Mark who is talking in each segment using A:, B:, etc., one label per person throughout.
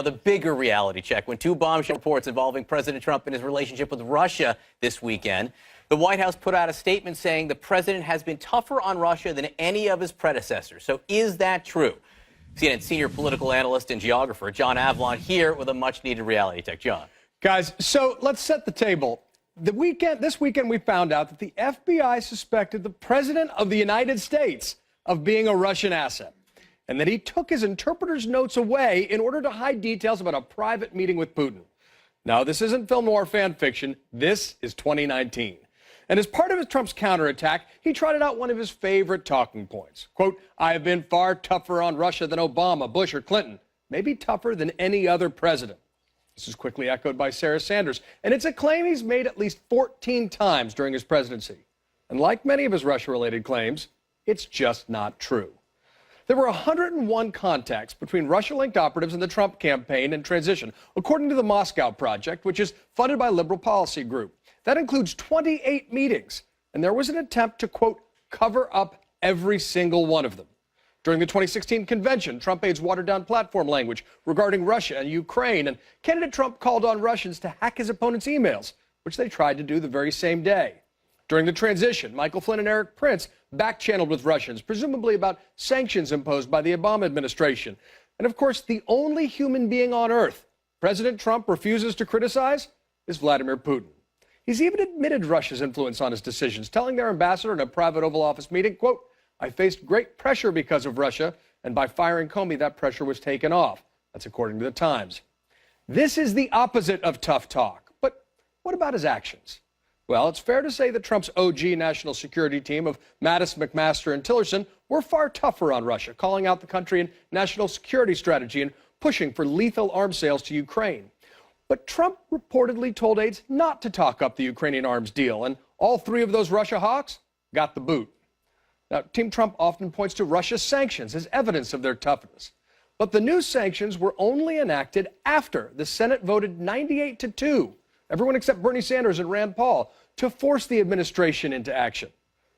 A: The bigger reality check when two bombshell reports involving President Trump and his relationship with Russia this weekend. The White House put out a statement saying the president has been tougher on Russia than any of his predecessors. So is that true? CNN senior political analyst and geographer John Avlon here with a much-needed reality check. John.
B: Guys, so let's set the table. This weekend, we found out that the FBI suspected the president of the United States of being a Russian asset, and that he took his interpreter's notes away in order to hide details about a private meeting with Putin. Now, this isn't film noir fan fiction. This is 2019. And as part of Trump's counterattack, he trotted out one of his favorite talking points. Quote, "I have been far tougher on Russia than Obama, Bush, or Clinton. Maybe tougher than any other president." This is quickly echoed by Sarah Sanders. And it's a claim he's made at least 14 times during his presidency. And like many of his Russia-related claims, it's just not true. There were 101 contacts between Russia-linked operatives in the Trump campaign and transition, according to the Moscow Project, which is funded by Liberal Policy Group. That includes 28 meetings, and there was an attempt to, quote, cover up every single one of them. During the 2016 convention, Trump aides watered down platform language regarding Russia and Ukraine, and candidate Trump called on Russians to hack his opponent's emails, which they tried to do the very same day. During the transition, Michael Flynn and Eric Prince back-channeled with Russians, presumably about sanctions imposed by the Obama administration. And of course, the only human being on earth President Trump refuses to criticize is Vladimir Putin. He's even admitted Russia's influence on his decisions, telling their ambassador in a private Oval Office meeting, quote, "I faced great pressure because of Russia, and by firing Comey, that pressure was taken off." That's according to the Times. This is the opposite of tough talk. But what about his actions? Well, it's fair to say that Trump's OG national security team of Mattis, McMaster, and Tillerson were far tougher on Russia, calling out the country and national security strategy and pushing for lethal arms sales to Ukraine. But Trump reportedly told aides not to talk up the Ukrainian arms deal, and all three of those Russia hawks got the boot. Now, Team Trump often points to Russia's sanctions as evidence of their toughness. But the new sanctions were only enacted after the Senate voted 98-2, everyone except Bernie Sanders and Rand Paul, to force the administration into action.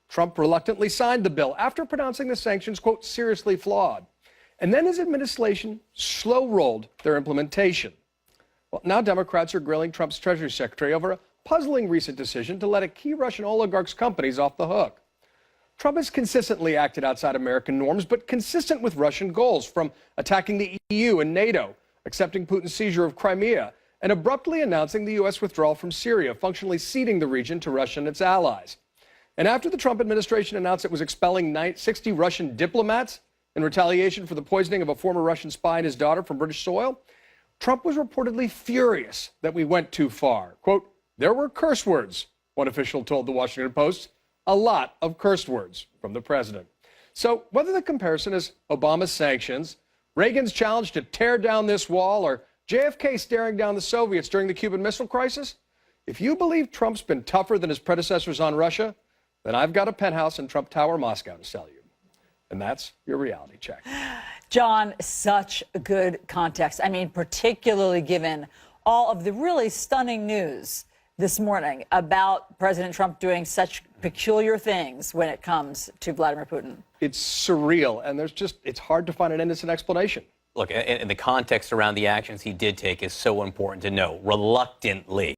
B: Trump reluctantly signed the bill after pronouncing the sanctions, quote, seriously flawed. And then his administration slow-rolled their implementation. Well, now Democrats are grilling Trump's Treasury Secretary over a puzzling recent decision to let a key Russian oligarch's companies off the hook. Trump has consistently acted outside American norms, but consistent with Russian goals, from attacking the EU and NATO, accepting Putin's seizure of Crimea, and abruptly announcing the U.S. withdrawal from Syria, functionally ceding the region to Russia and its allies. And after the Trump administration announced it was expelling 60 Russian diplomats in retaliation for the poisoning of a former Russian spy and his daughter from British soil, Trump was reportedly furious that we went too far. Quote, "There were curse words," one official told the Washington Post. A lot of curse words from the president. So whether the comparison is Obama's sanctions, Reagan's challenge to tear down this wall, or JFK staring down the Soviets during the Cuban Missile Crisis, if you believe Trump's been tougher than his predecessors on Russia, then I've got a penthouse in Trump Tower, Moscow to sell you. And that's your reality check.
C: John, such good context. I mean, particularly given all of the really stunning news this morning about President Trump doing such peculiar things when it comes to Vladimir Putin.
B: It's surreal, and it's hard to find an innocent explanation.
A: Look, and the context around the actions he did take is so important to know. Reluctantly.